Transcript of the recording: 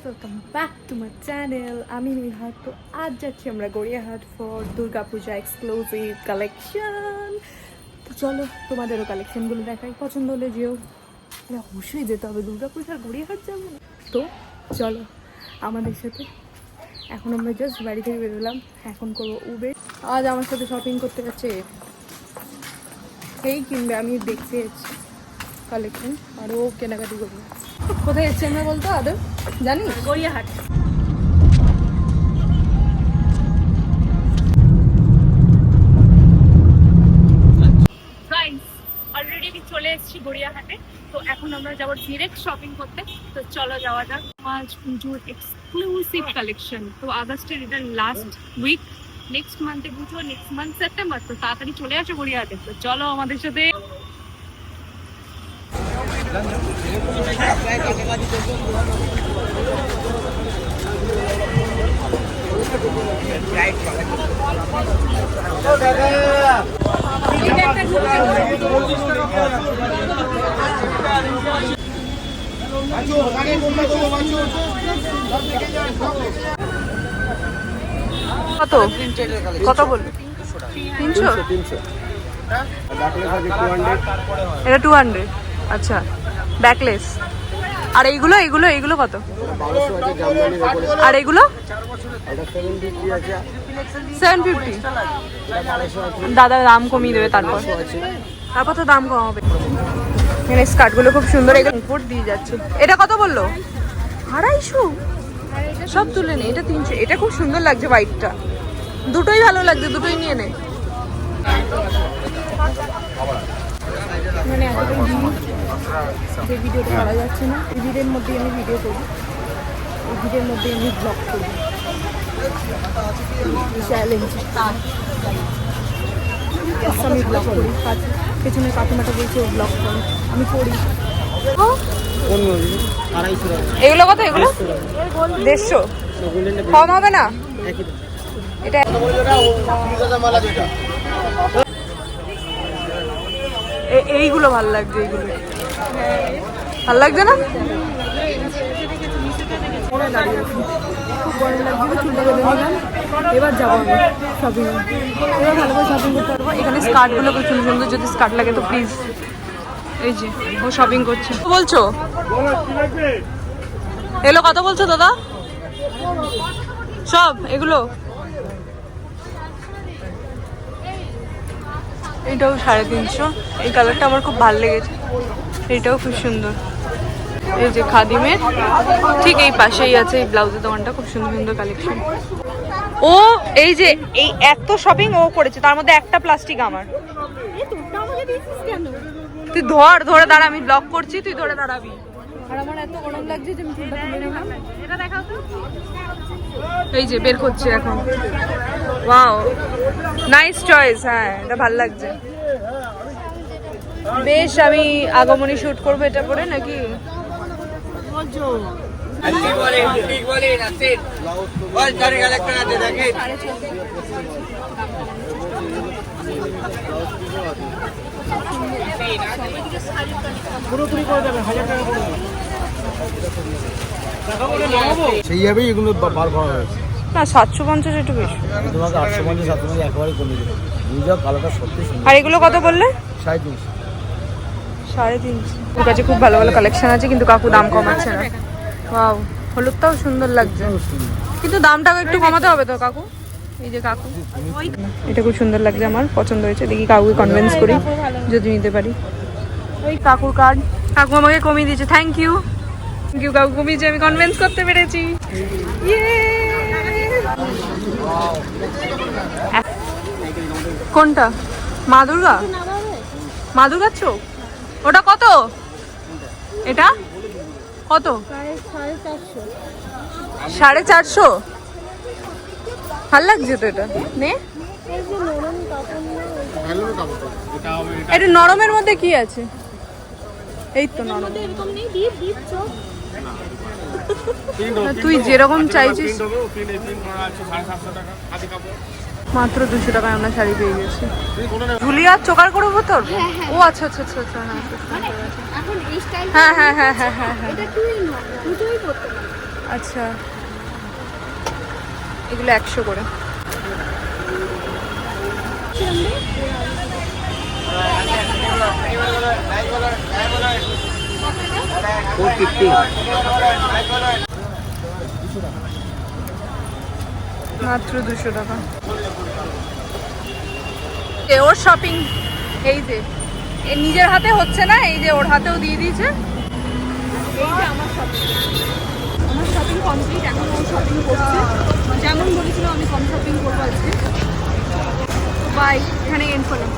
Guys, welcome back to my channel. আমি নিহার। তো আজ যাচ্ছি আমরা Gariahat for Durga Puja exclusive collection. তো চলো তোমাদেরও কালেকশনগুলো দেখাই, পছন্দ হলে যেও। অবশ্যই যেতে হবে, দুর্গাপূজার গড়িয়াহাট যাবো না। তো চলো আমাদের সাথে। এখন আমরা জাস্ট বাড়ি থেকে বেরোলাম, এখন করবো উবের। আজ আমার সাথে শপিং করতে যাচ্ছে, এই কিনবে, আমি দেখতে যাচ্ছি কালেকশন আর ও কেনাকাটি করবে। কোথায় যাচ্ছি আমরা বলতো আদৌ জানি? গড়িয়াহাট। অলরেডি আমি চলে এসেছি গড়িয়াহাটে। তো এখন আমরা যাবো ডিরেক্ট শপিং করতে। তো চলো যাওয়া যাক। আজ পুজোর এক্সক্লুসিভ কালেকশন। তো আগস্টের এটা লাস্ট উইক, নেক্সট মান্থে পুজো, নেক্সট মান্থ সেপ্টেম্বর। তো তাড়াতাড়ি চলে আসো গড়িয়াহাটে। তো চলো আমাদের সাথে। কত কত বল? 300। এটা 200। আচ্ছা, ব্যাকলেস। আর এইগুলো এইগুলো এইগুলো কত? আর এইগুলো 750। দাদা দাম কমিয়ে দেবে তারপর তো দাম কমাবে। এখানে স্কার্টগুলো খুব সুন্দর, এগুলো উপর দিয়ে যাচ্ছে। এটা কত বললো? 250। সব তুলে নে, এটা 300। এটা খুব সুন্দর লাগছে, হোয়াইটটা। দুটোই ভালো লাগছে, দুটোই নিয়ে নে। মানে এতটাই যে ভিডিওটা করা যাচ্ছে না, এই ভিডিওর মধ্যে আমি ভিডিও করি, এই ভিডিওর মধ্যে আমি ব্লগ করি। চ্যালেঞ্জ আমি ব্লগ করি, পেছনে কাকিমাটা বলছে ও ব্লগ করে, আমি করি। এগুলো কত? এগুলো 150। কম হবে না? এটা এইগুলো ভাল লাগছে, এইগুলো ভাল লাগছে না? খুব গরম লাগছে, চুলটা বেঁধে নিলাম। এবার যাবো আমি শপিং, এবার ভালো করে শপিং করতে পারবো। এখানে স্কার্টগুলো খুব সুন্দর সুন্দর, যদি স্কার্ট লাগে তো প্লিজ। এই যে ও শপিং করছে। বলছো এগুলো কত বলছো দাদা? সব এগুলো এটাও 350। এই কালারটা আমার খুব ভালো লেগেছে, এটাও খুব সুন্দর। এই যে খাদিমের ঠিক এই পাশেই আছে এই ব্লাউজের দোকানটা, খুব সুন্দর সুন্দর কালেকশন। ও এই যে এই এত শপিং ও করেছে, তার মধ্যে একটা প্লাস্টিক আমার। তুই ধরে দাঁড়া, আমি ব্লগ করছি, তুই ধরে দাঁড়াবি। আর আমার এত গরম লাগছে যে আমি চুলটা খুলে নিলাম। এটা দেখাও তো। এই যে বের করছে এখন। Wow, nice choice. হ্যাঁ, এটা ভালো লাগছে বেশ। আমি আগমনী শুট করবো এটা পরে নাকি? পুরোপুরি করে দেবেন, 1000 টাকা করে সেইভাবেই এগুলো বার করা হয়েছে। না 750 একটু বেশি। তোমাকে 850 750 একেবারে কমিয়ে দেবে। নিয়ে যাও, কালারটা সত্যি সুন্দর। আর এগুলো কত বললে? 350। 350। ওর কাছে খুব ভালো ভালো কালেকশন আছে, কিন্তু কাকু দাম কমাচ্ছে না। ওয়াও, হলুদটাও সুন্দর লাগছে, কিন্তু দামটা একটু কমাতে হবে তো কাকু। এই যে কাকু, এটা খুব সুন্দর লাগছে, আমার পছন্দ হয়েছে। দেখি কাকুকে কনভিন্স করি যদি নিতে পারি। ওই কাকুর কার্ড, কাকু আমাকে কমিয়ে দিয়েছে। থ্যাংক ইউ কাকু, কমিয়েছে, আমি কনভিন্স করতে পেরেছি। কোনটা? মা দুর্গা? মা দুর্গার চোখ? ওটা কত? এটা কত? 450। ভাল লাগছে তো এটা। নে, এটা নরমের মধ্যে কি আছে? এই তো নরম। তুই যেরকম চাইছিস। মাত্র 200 টাকায় আমরা শাড়ি পেয়ে গেছি। ঝুলিয়া চোকার করবো তোর? ও আচ্ছা আচ্ছা আচ্ছা আচ্ছা। হ্যাঁ হ্যাঁ হ্যাঁ হ্যাঁ হ্যাঁ হ্যাঁ। আচ্ছা, এগুলো 100 করে। মাত্র 200 টাকা। ওর শপিং এই যে নিজের হাতে হচ্ছে না, এই যে ওর হাতেও দিয়ে দিয়েছে। এই যে আমার শপিং কমপ্লিট। এখন ও শপিং করছে, যেমন বলেছিল আমি কম শপিং করবো আজকে। বাই, এখানে এন্ড করলাম।